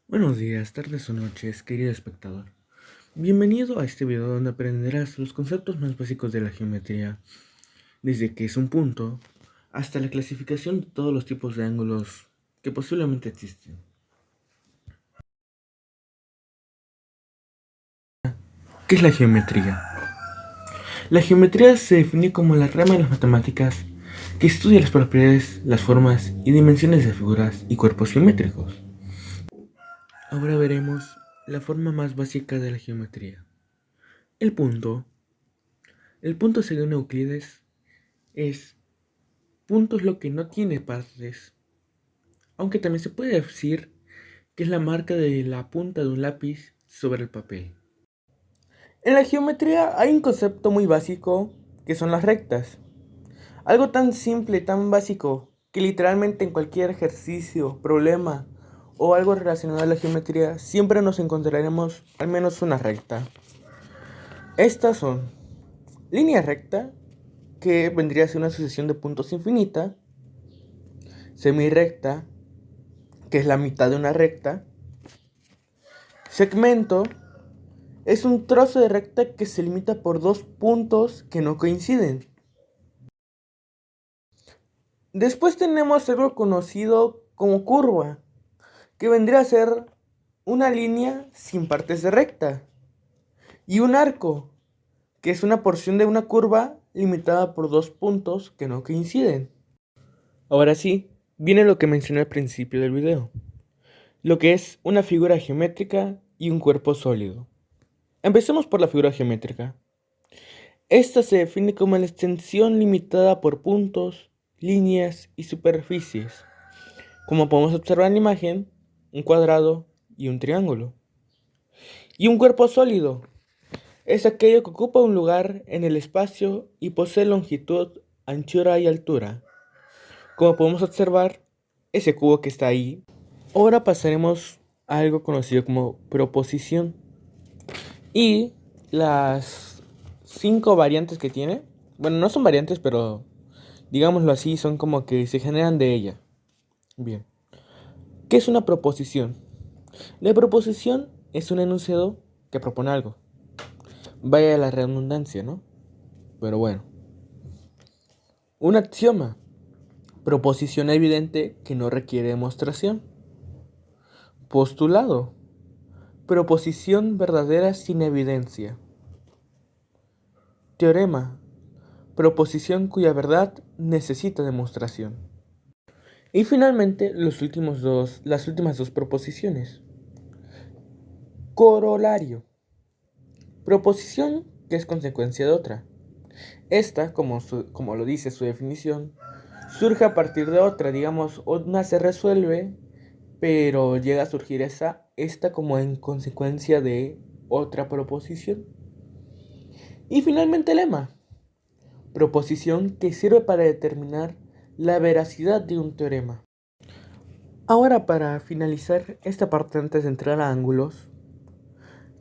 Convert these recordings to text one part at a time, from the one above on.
Buenos días, tardes o noches, querido espectador. Bienvenido a este video donde aprenderás los conceptos más básicos de la geometría, desde qué es un punto hasta la clasificación de todos los tipos de ángulos que posiblemente existen. ¿Qué es la geometría? La geometría se define como la rama de las matemáticas que estudia las propiedades, las formas y dimensiones de figuras y cuerpos geométricos. Ahora veremos la forma más básica de la geometría. El punto. El punto según Euclides es punto es lo que no tiene partes, aunque también se puede decir que es la marca de la punta de un lápiz sobre el papel. En la geometría hay un concepto muy básico que son las rectas. Algo tan simple, tan básico, que literalmente en cualquier ejercicio, problema o algo relacionado a la geometría siempre nos encontraremos al menos una recta. Estas son línea recta, que vendría a ser una sucesión de puntos infinita, semirrecta, que es la mitad de una recta. Segmento es un trozo de recta que se limita por dos puntos que no coinciden. Después tenemos algo conocido como curva, que vendría a ser una línea sin partes de recta. Y un arco, que es una porción de una curva limitada por dos puntos que no coinciden. Ahora sí, viene lo que mencioné al principio del video, lo que es una figura geométrica y un cuerpo sólido. Empecemos por la figura geométrica. Esta se define como la extensión limitada por puntos, líneas y superficies. Como podemos observar en la imagen, un cuadrado y un triángulo. Y un cuerpo sólido es aquello que ocupa un lugar en el espacio y posee longitud, anchura y altura. Como podemos observar, ese cubo que está ahí. Ahora pasaremos a algo conocido como proposición. Y las 5 variantes que tiene, bueno, no son variantes, pero digámoslo así, son como que se generan de ella. Bien. ¿Qué es una proposición? La proposición es un enunciado que propone algo. Vaya la redundancia, ¿no? Pero bueno. Un axioma. Proposición evidente que no requiere demostración. Postulado. Proposición verdadera sin evidencia. Teorema. Proposición cuya verdad necesita demostración. Y finalmente, las últimas dos proposiciones. Corolario. Proposición que es consecuencia de otra. Esta, como lo dice su definición, surge a partir de otra. Digamos, una se resuelve, pero llega a surgir esta como en consecuencia de otra proposición. Y finalmente, lema. Proposición que sirve para determinar la veracidad de un teorema. Ahora, para finalizar esta parte antes de entrar a ángulos,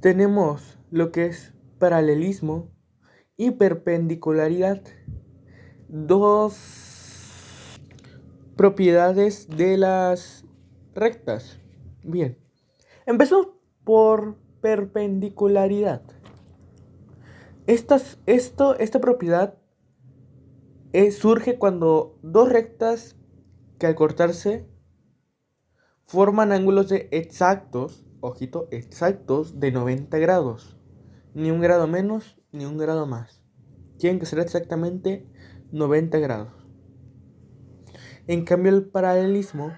tenemos lo que es paralelismo y perpendicularidad, dos propiedades de las rectas. Bien, empezamos por perpendicularidad. Esta propiedad surge cuando dos rectas que al cortarse forman ángulos de exactos, ojito, exactos de 90 grados. Ni un grado menos, ni un grado más. Tienen que ser exactamente 90 grados. En cambio, el paralelismo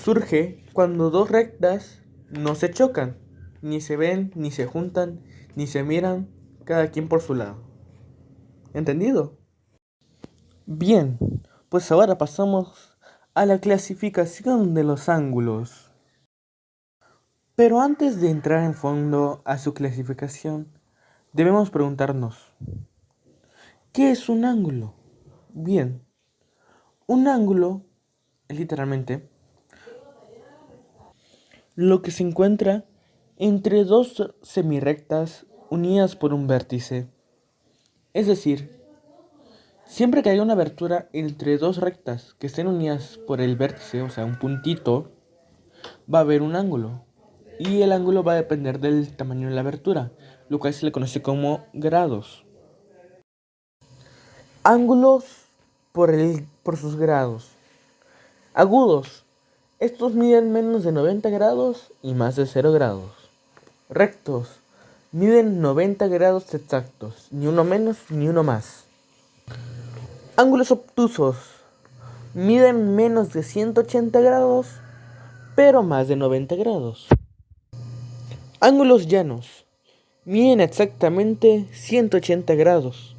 surge cuando dos rectas no se chocan, ni se ven, ni se juntan, ni se miran, cada quien por su lado. ¿Entendido? Bien, pues ahora pasamos a la clasificación de los ángulos. Pero antes de entrar en fondo a su clasificación, debemos preguntarnos, ¿qué es un ángulo? Bien, un ángulo es literalmente lo que se encuentra entre dos semirrectas unidas por un vértice. Es decir, siempre que haya una abertura entre dos rectas que estén unidas por el vértice, o sea, un puntito, va a haber un ángulo. Y el ángulo va a depender del tamaño de la abertura, lo cual se le conoce como grados. Ángulos por sus grados. Agudos. Estos miden menos de 90 grados y más de 0 grados. Rectos. Miden 90 grados exactos, ni uno menos ni uno más. Ángulos obtusos. Miden menos de 180 grados, pero más de 90 grados. Ángulos llanos. Miden exactamente 180 grados,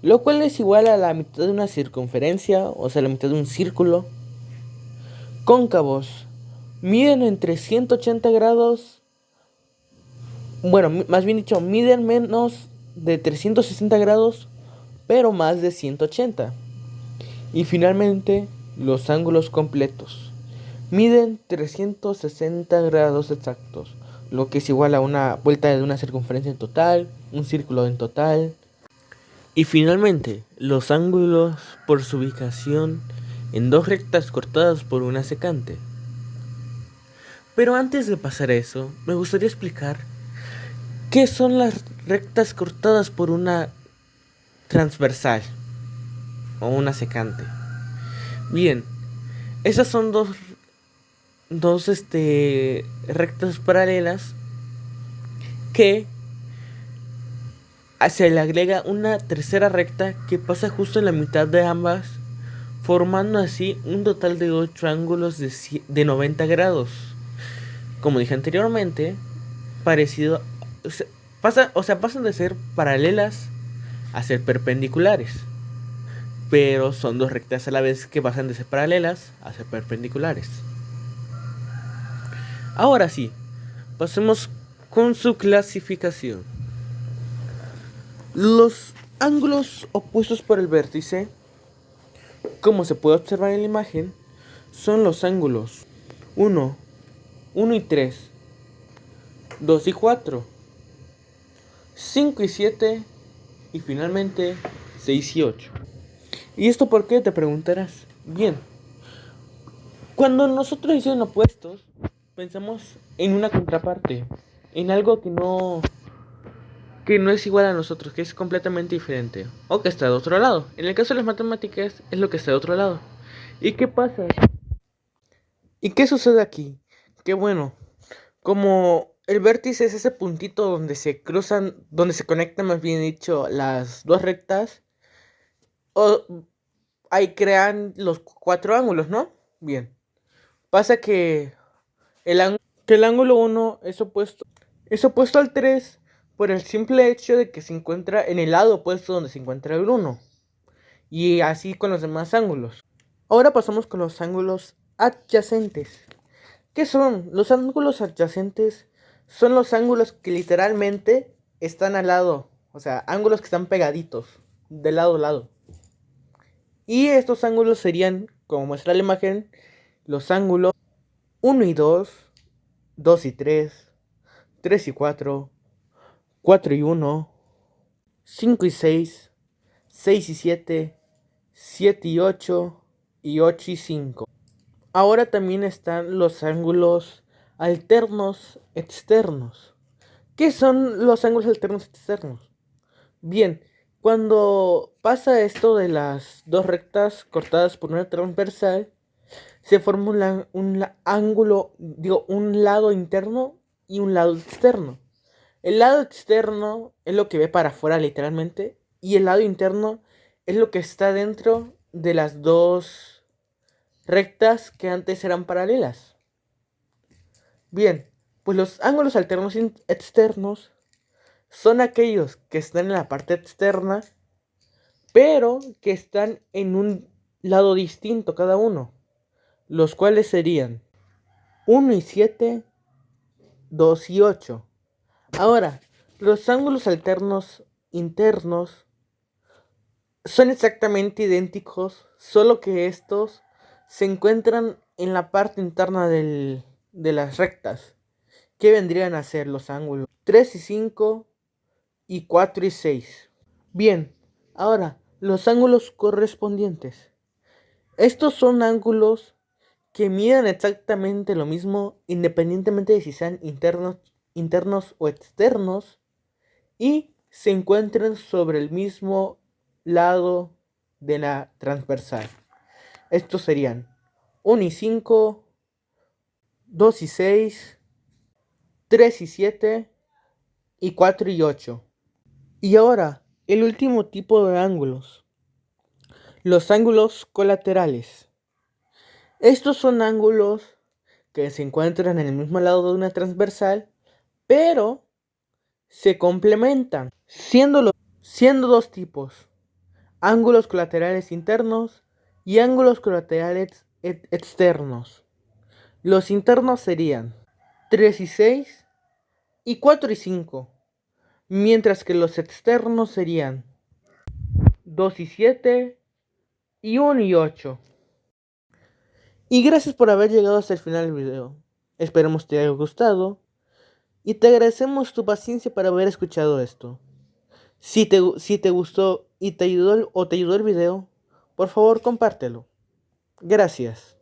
lo cual es igual a la mitad de una circunferencia, o sea, la mitad de un círculo. Cóncavos. Miden entre 180 grados, bueno, más bien dicho, miden menos de 360 grados, pero más de 180. Y finalmente, los ángulos completos. Miden 360 grados exactos, lo que es igual a una vuelta de una circunferencia en total, un círculo en total. Y finalmente, los ángulos por su ubicación en dos rectas cortadas por una secante. Pero antes de pasar a eso, me gustaría explicar qué son las rectas cortadas por una transversal o una secante. Bien, esas son dos rectas paralelas que se le agrega una tercera recta que pasa justo en la mitad de ambas, formando así un total de 8 ángulos de 90 grados. Como dije anteriormente, parecido, pasan de ser paralelas a ser perpendiculares, pero son dos rectas a la vez que pasan de ser paralelas a ser perpendiculares. Ahora sí, pasemos con su clasificación. Los ángulos opuestos por el vértice, como se puede observar en la imagen, son los ángulos 1, 1 y 3, 2 y 4, 5 y 7 y finalmente 6 y 8. ¿Y esto por qué? Te preguntarás. Bien, cuando nosotros decimos opuestos, pensamos en una contraparte, en algo que no es igual a nosotros, que es completamente diferente, o que está de otro lado. En el caso de las matemáticas, es lo que está de otro lado. ¿Y qué pasa? ¿Y qué sucede aquí? Que bueno, como el vértice es ese puntito donde se cruzan, donde se conectan, más bien dicho, las dos rectas, ahí crean los 4 ángulos, ¿no? Bien, pasa que el ángulo 1 es opuesto al 3 por el simple hecho de que se encuentra en el lado opuesto donde se encuentra el 1. Y así con los demás ángulos. Ahora pasamos con los ángulos adyacentes. ¿Qué son? Los ángulos adyacentes son los ángulos que literalmente están al lado. O sea, ángulos que están pegaditos, de lado a lado. Y estos ángulos serían, como muestra la imagen, los ángulos 1 y 2, 2 y 3, 3 y 4, 4 y 1, 5 y 6, 6 y 7, 7 y 8 y 8 y 5. Ahora también están los ángulos alternos externos. ¿Qué son los ángulos alternos externos? Bien, cuando pasa esto de las dos rectas cortadas por una transversal, se forma un lado interno y un lado externo. El lado externo es lo que ve para afuera literalmente, y el lado interno es lo que está dentro de las dos rectas que antes eran paralelas. Bien, pues los ángulos alternos externos son aquellos que están en la parte externa, pero que están en un lado distinto cada uno, los cuales serían 1 y 7, 2 y 8. Ahora, los ángulos alternos internos son exactamente idénticos, solo que estos se encuentran en la parte interna de las rectas, que vendrían a ser los ángulos 3 y 5 y 4 y 6. Bien, ahora, los ángulos correspondientes. Estos son ángulos que midan exactamente lo mismo independientemente de si sean internos o externos y se encuentren sobre el mismo lado de la transversal. Estos serían 1 y 5, 2 y 6, 3 y 7 y 4 y 8. Y ahora, el último tipo de ángulos. Los ángulos colaterales. Estos son ángulos que se encuentran en el mismo lado de una transversal, pero se complementan, siendo dos tipos: ángulos colaterales internos y ángulos colaterales externos. Los internos serían 3 y 6 y 4 y 5, mientras que los externos serían 2 y 7 y 1 y 8. Y gracias por haber llegado hasta el final del video. Esperemos te haya gustado y te agradecemos tu paciencia para haber escuchado esto. Si te gustó y te ayudó el video, por favor compártelo. Gracias.